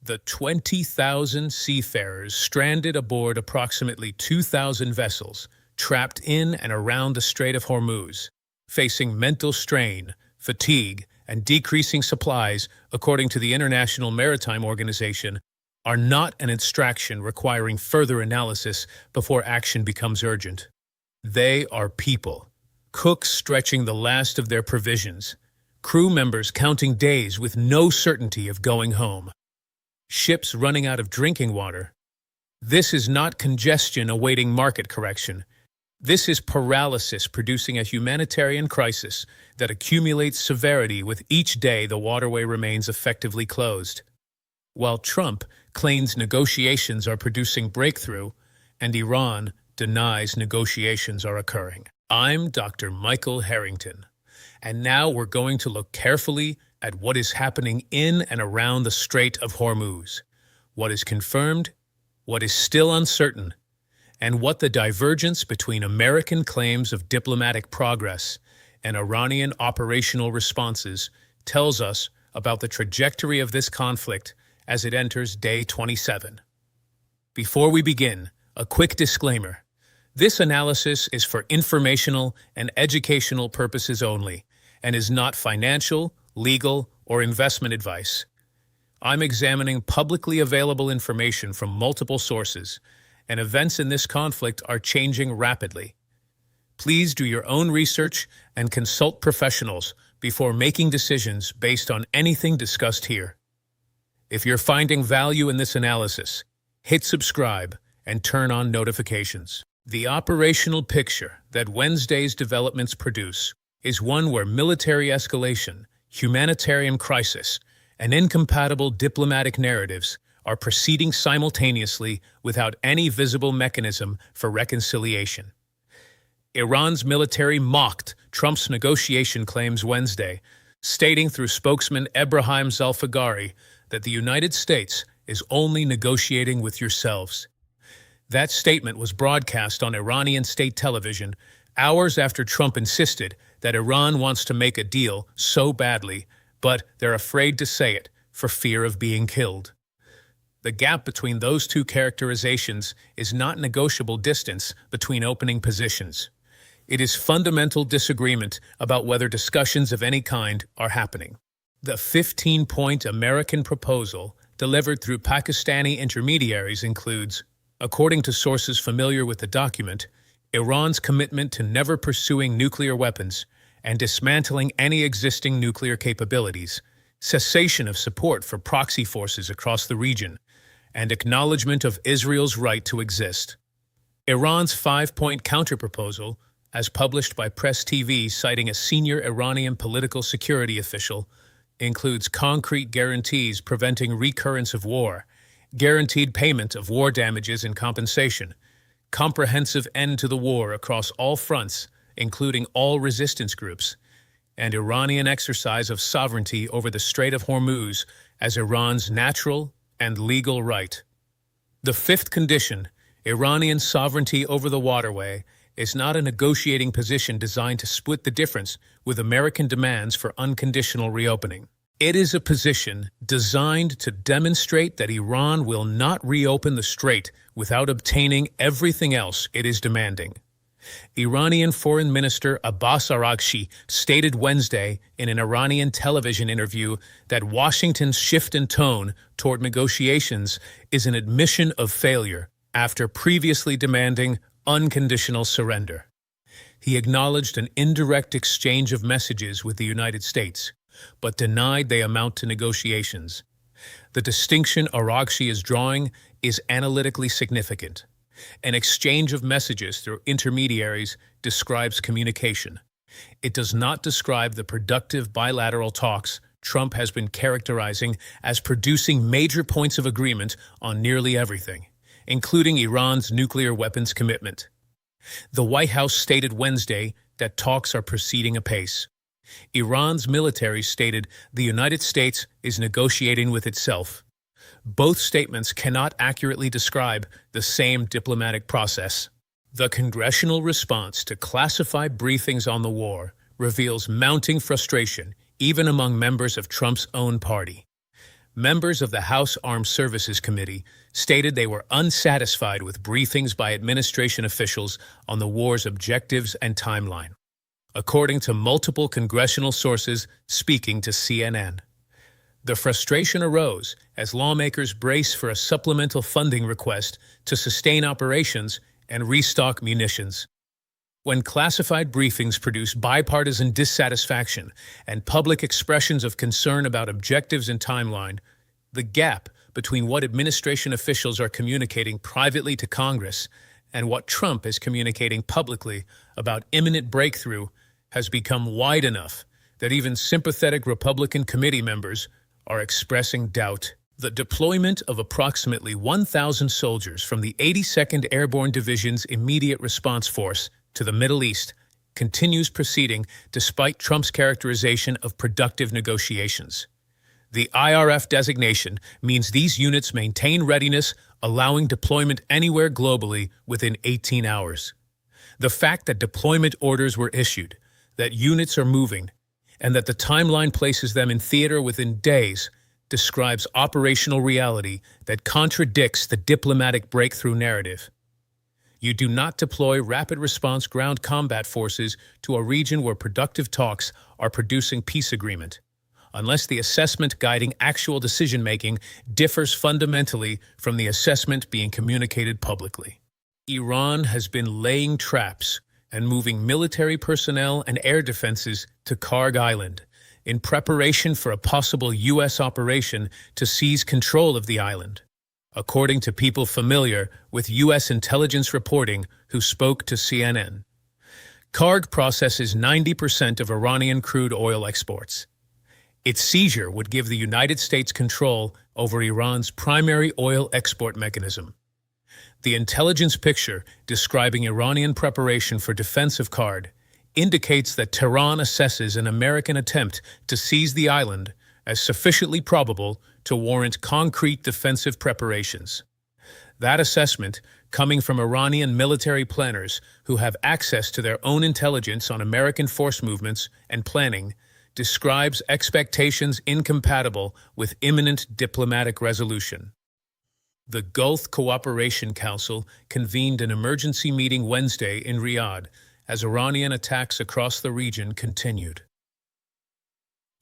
The 20,000 seafarers stranded aboard approximately 2,000 vessels, trapped in and around the Strait of Hormuz, facing mental strain, fatigue, and decreasing supplies, according to the International Maritime Organization, are not an abstraction requiring further analysis before action becomes urgent. They are people, cooks stretching the last of their provisions, crew members counting days with no certainty of going home, ships running out of drinking water. This is not congestion awaiting market correction. This is paralysis producing a humanitarian crisis that accumulates severity with each day the waterway remains effectively closed. While Trump claims negotiations are producing breakthrough, and Iran denies negotiations are occurring. I'm Dr. Michael Harrington, and now we're going to look carefully at what is happening in and around the Strait of Hormuz, what is confirmed, what is still uncertain, and what the divergence between American claims of diplomatic progress and Iranian operational responses tells us about the trajectory of this conflict as it enters day 27. Before we begin, a quick disclaimer. This analysis is for informational and educational purposes only and is not financial, legal, or investment advice. I'm examining publicly available information from multiple sources, and events in this conflict are changing rapidly. Please do your own research and consult professionals before making decisions based on anything discussed here. If you're finding value in this analysis, hit subscribe and turn on notifications. The operational picture that Wednesday's developments produce is one where military escalation, humanitarian crisis, and incompatible diplomatic narratives are proceeding simultaneously without any visible mechanism for reconciliation. Iran's military mocked Trump's negotiation claims Wednesday, stating through spokesman Ebrahim Zalfagari that the United States is only negotiating with yourselves. That statement was broadcast on Iranian state television hours after Trump insisted that Iran wants to make a deal so badly, but they're afraid to say it for fear of being killed. The gap between those two characterizations is not negotiable distance between opening positions. It is fundamental disagreement about whether discussions of any kind are happening. The 15-point American proposal delivered through Pakistani intermediaries includes, according to sources familiar with the document, Iran's commitment to never pursuing nuclear weapons and dismantling any existing nuclear capabilities, cessation of support for proxy forces across the region, and acknowledgement of Israel's right to exist. Iran's 5-point counterproposal, as published by Press TV citing a senior Iranian political security official, includes concrete guarantees preventing recurrence of war, guaranteed payment of war damages and compensation, comprehensive end to the war across all fronts, including all resistance groups, and Iranian exercise of sovereignty over the Strait of Hormuz as Iran's natural and legal right. The fifth condition, Iranian sovereignty over the waterway, is not a negotiating position designed to split the difference with American demands for unconditional reopening. It is a position designed to demonstrate that Iran will not reopen the strait without obtaining everything else it is demanding. Iranian Foreign Minister Abbas Araghchi stated Wednesday in an Iranian television interview that Washington's shift in tone toward negotiations is an admission of failure after previously demanding unconditional surrender. He acknowledged an indirect exchange of messages with the United States, but denied they amount to negotiations. The distinction Araghchi is drawing is analytically significant. An exchange of messages through intermediaries describes communication. It does not describe the productive bilateral talks Trump has been characterizing as producing major points of agreement on nearly everything, including Iran's nuclear weapons commitment. The White House stated Wednesday that talks are proceeding apace. Iran's military stated the United States is negotiating with itself. Both statements cannot accurately describe the same diplomatic process. The congressional response to classified briefings on the war reveals mounting frustration even among members of Trump's own party. Members of the House Armed Services Committee stated they were unsatisfied with briefings by administration officials on the war's objectives and timeline, according to multiple congressional sources speaking to CNN. The frustration arose as lawmakers brace for a supplemental funding request to sustain operations and restock munitions. When classified briefings produce bipartisan dissatisfaction and public expressions of concern about objectives and timeline, the gap between what administration officials are communicating privately to Congress and what Trump is communicating publicly about imminent breakthrough has become wide enough that even sympathetic Republican committee members are expressing doubt. The deployment of approximately 1,000 soldiers from the 82nd Airborne Division's Immediate Response Force to the Middle East continues proceeding despite Trump's characterization of productive negotiations. The IRF designation means these units maintain readiness, allowing deployment anywhere globally within 18 hours. The fact that deployment orders were issued, that units are moving, and that the timeline places them in theater within days describes operational reality that contradicts the diplomatic breakthrough narrative. You do not deploy rapid response ground combat forces to a region where productive talks are producing peace agreement, unless the assessment guiding actual decision-making differs fundamentally from the assessment being communicated publicly. Iran has been laying traps and moving military personnel and air defenses to Karg Island in preparation for a possible U.S. operation to seize control of the island, according to people familiar with U.S. intelligence reporting who spoke to CNN. Karg processes 90% of Iranian crude oil exports. Its seizure would give the United States control over Iran's primary oil export mechanism. The intelligence picture describing Iranian preparation for defense of Karg indicates that Tehran assesses an American attempt to seize the island as sufficiently probable to warrant concrete defensive preparations. That assessment, coming from Iranian military planners who have access to their own intelligence on American force movements and planning, describes expectations incompatible with imminent diplomatic resolution. The Gulf Cooperation Council convened an emergency meeting Wednesday in Riyadh as Iranian attacks across the region continued.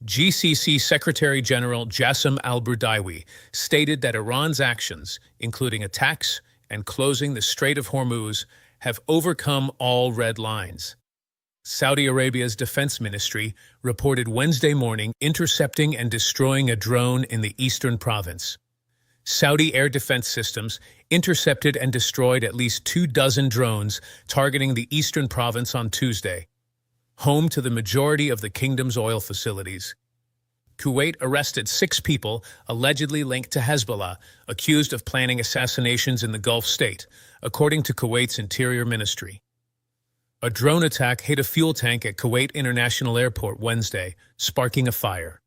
GCC Secretary General Jassim al-Burdaiwi stated that Iran's actions, including attacks and closing the Strait of Hormuz, have overcome all red lines. Saudi Arabia's defense ministry reported Wednesday morning intercepting and destroying a drone in the eastern province. Saudi air defense systems intercepted and destroyed at least 24 drones targeting the eastern province on Tuesday, home to the majority of the kingdom's oil facilities. Kuwait arrested 6 people allegedly linked to Hezbollah, accused of planning assassinations in the Gulf state, according to Kuwait's Interior Ministry. A drone attack hit a fuel tank at Kuwait International Airport Wednesday, sparking a fire.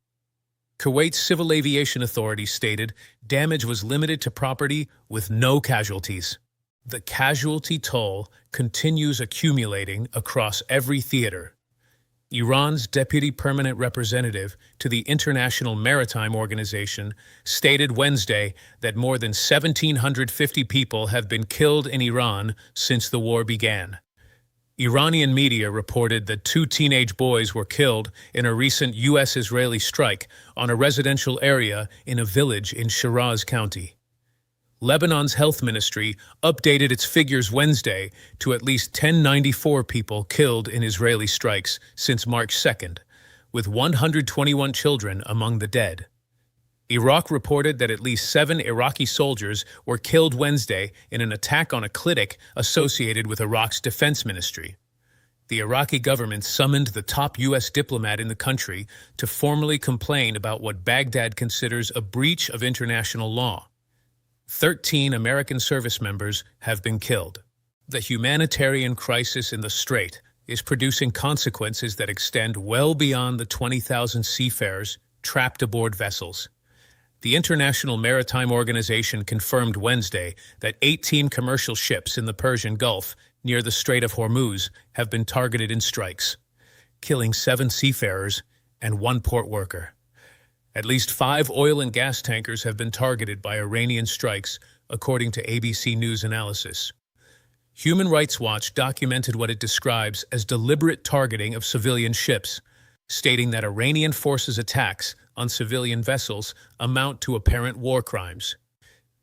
Kuwait's Civil Aviation Authority stated damage was limited to property with no casualties. The casualty toll continues accumulating across every theater. Iran's deputy permanent representative to the International Maritime Organization stated Wednesday that more than 1,750 people have been killed in Iran since the war began. Iranian media reported that 2 teenage boys were killed in a recent U.S.-Israeli strike on a residential area in a village in Shiraz County. Lebanon's health ministry updated its figures Wednesday to at least 1,094 people killed in Israeli strikes since March 2nd, with 121 children among the dead. Iraq reported that at least 7 Iraqi soldiers were killed Wednesday in an attack on a clinic associated with Iraq's defense ministry. The Iraqi government summoned the top U.S. diplomat in the country to formally complain about what Baghdad considers a breach of international law. 13 American service members have been killed. The humanitarian crisis in the Strait is producing consequences that extend well beyond the 20,000 seafarers trapped aboard vessels. The International Maritime Organization confirmed Wednesday that 18 commercial ships in the Persian Gulf near the Strait of Hormuz have been targeted in strikes, killing 7 seafarers and 1 port worker. At least 5 oil and gas tankers have been targeted by Iranian strikes, according to ABC News analysis. Human Rights Watch documented what it describes as deliberate targeting of civilian ships, stating that Iranian forces' attacks on civilian vessels amount to apparent war crimes.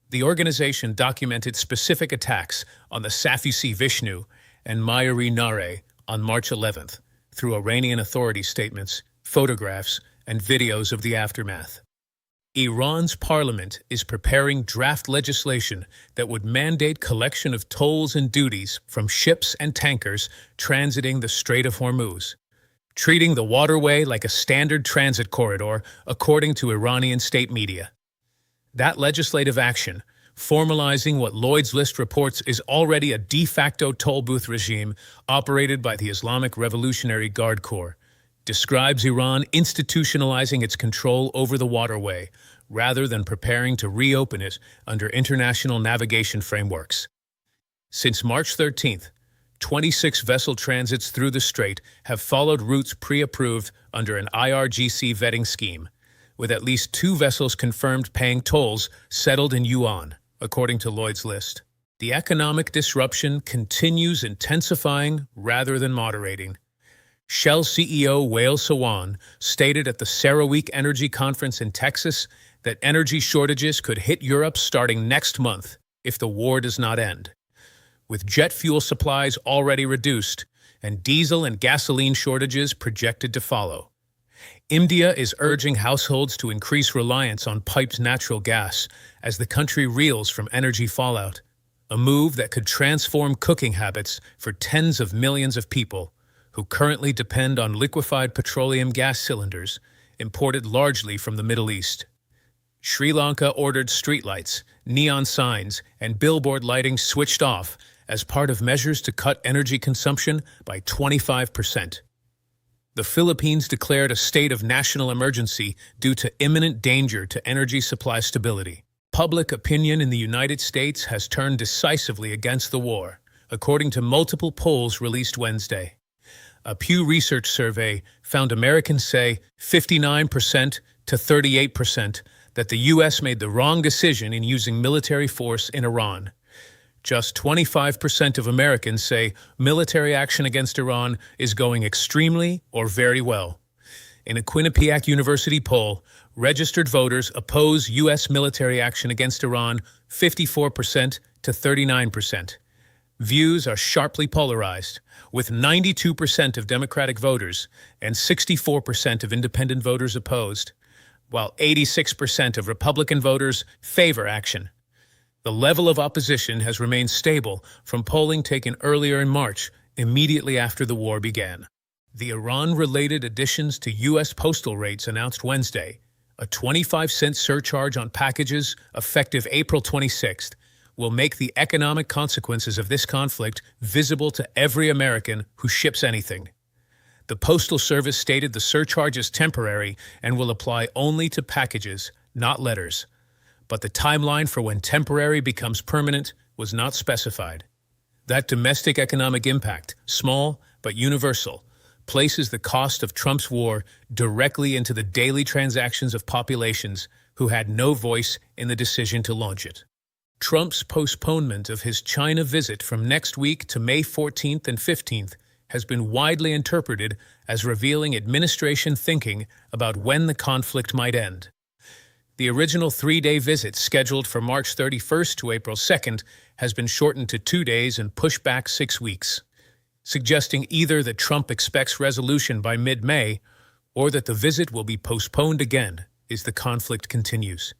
The organization documented specific attacks on the Safi Vishnu and Mayuri Nare on March 11th through Iranian authority statements, photographs, and videos of the aftermath. Iran's parliament is preparing draft legislation that would mandate collection of tolls and duties from ships and tankers transiting the Strait of Hormuz, treating the waterway like a standard transit corridor, according to Iranian state media. That legislative action, formalizing what Lloyd's List reports is already a de facto toll booth regime operated by the Islamic Revolutionary Guard Corps, describes Iran institutionalizing its control over the waterway rather than preparing to reopen it under international navigation frameworks. Since March 13th, 26 vessel transits through the strait have followed routes pre-approved under an IRGC vetting scheme, with at least 2 vessels confirmed paying tolls settled in yuan, according to Lloyd's List. The economic disruption continues intensifying rather than moderating. Shell CEO Wael Sawan stated at the CERAWeek Energy Conference in Texas that energy shortages could hit Europe starting next month if the war does not end. With jet fuel supplies already reduced and diesel and gasoline shortages projected to follow. India is urging households to increase reliance on piped natural gas as the country reels from energy fallout, a move that could transform cooking habits for tens of millions of people who currently depend on liquefied petroleum gas cylinders imported largely from the Middle East. Sri Lanka ordered streetlights, neon signs, and billboard lighting switched off as part of measures to cut energy consumption by 25%. The Philippines declared a state of national emergency due to imminent danger to energy supply stability. Public opinion in the United States has turned decisively against the war, according to multiple polls released Wednesday. A Pew Research survey found Americans say 59% to 38% that the U.S. made the wrong decision in using military force in Iran. Just 25% of Americans say military action against Iran is going extremely or very well. In a Quinnipiac University poll, registered voters oppose U.S. military action against Iran 54% to 39%. Views are sharply polarized, with 92% of Democratic voters and 64% of independent voters opposed, while 86% of Republican voters favor action. The level of opposition has remained stable from polling taken earlier in March, immediately after the war began. The Iran-related additions to U.S. postal rates announced Wednesday, a 25-cent surcharge on packages effective April 26th, will make the economic consequences of this conflict visible to every American who ships anything. The Postal Service stated the surcharge is temporary and will apply only to packages, not letters. But the timeline for when temporary becomes permanent was not specified. That domestic economic impact, small but universal, places the cost of Trump's war directly into the daily transactions of populations who had no voice in the decision to launch it. Trump's postponement of his China visit from next week to May 14th and 15th has been widely interpreted as revealing administration thinking about when the conflict might end. The original 3-day visit, scheduled for March 31st to April 2nd, has been shortened to 2 days and pushed back 6 weeks, suggesting either that Trump expects resolution by mid-May or that the visit will be postponed again as the conflict continues.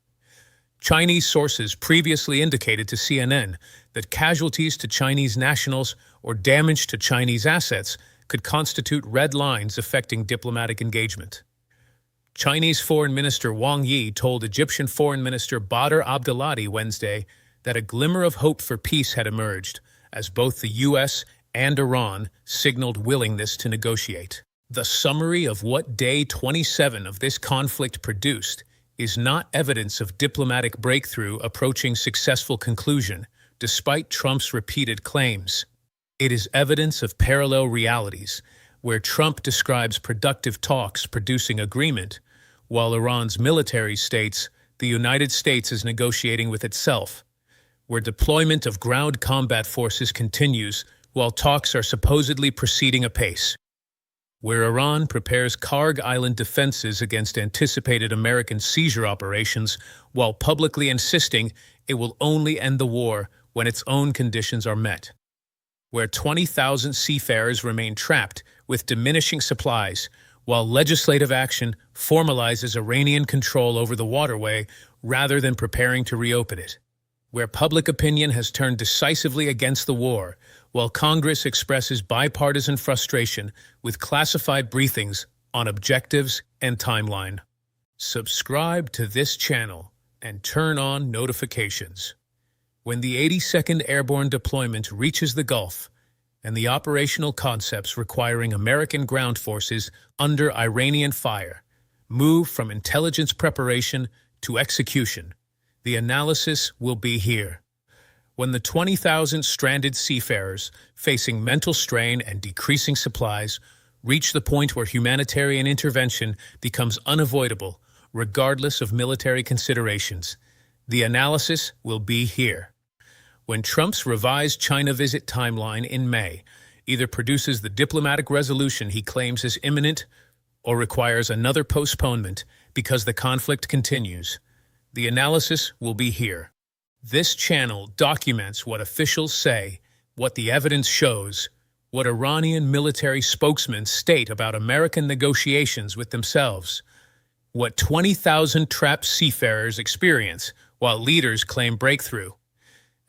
Chinese sources previously indicated to CNN that casualties to Chinese nationals or damage to Chinese assets could constitute red lines affecting diplomatic engagement. Chinese Foreign Minister Wang Yi told Egyptian Foreign Minister Badr Abdelhadi Wednesday that a glimmer of hope for peace had emerged as both the U.S. and Iran signaled willingness to negotiate. The summary of what Day 27 of this conflict produced is not evidence of diplomatic breakthrough approaching successful conclusion, despite Trump's repeated claims. It is evidence of parallel realities, where Trump describes productive talks producing agreement, while Iran's military states the United States is negotiating with itself, where deployment of ground combat forces continues while talks are supposedly proceeding apace, where Iran prepares Karg Island defenses against anticipated American seizure operations while publicly insisting it will only end the war when its own conditions are met, where 20,000 seafarers remain trapped with diminishing supplies while legislative action formalizes Iranian control over the waterway rather than preparing to reopen it, where public opinion has turned decisively against the war, while Congress expresses bipartisan frustration with classified briefings on objectives and timeline. Subscribe to this channel and turn on notifications. When the 82nd Airborne Deployment reaches the Gulf, and the operational concepts requiring American ground forces under Iranian fire move from intelligence preparation to execution, the analysis will be here. When the 20,000 stranded seafarers facing mental strain and decreasing supplies reach the point where humanitarian intervention becomes unavoidable, regardless of military considerations, the analysis will be here. When Trump's revised China visit timeline in May either produces the diplomatic resolution he claims is imminent or requires another postponement because the conflict continues, the analysis will be here. This channel documents what officials say, what the evidence shows, what Iranian military spokesmen state about American negotiations with themselves, what 20,000 trapped seafarers experience while leaders claim breakthrough,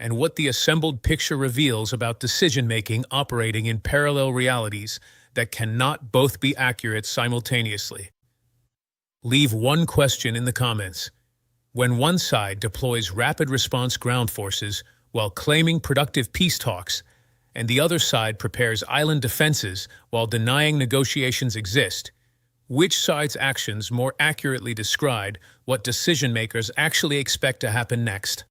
and what the assembled picture reveals about decision-making operating in parallel realities that cannot both be accurate simultaneously. Leave one question in the comments. When one side deploys rapid response ground forces while claiming productive peace talks, and the other side prepares island defenses while denying negotiations exist, which side's actions more accurately describe what decision-makers actually expect to happen next?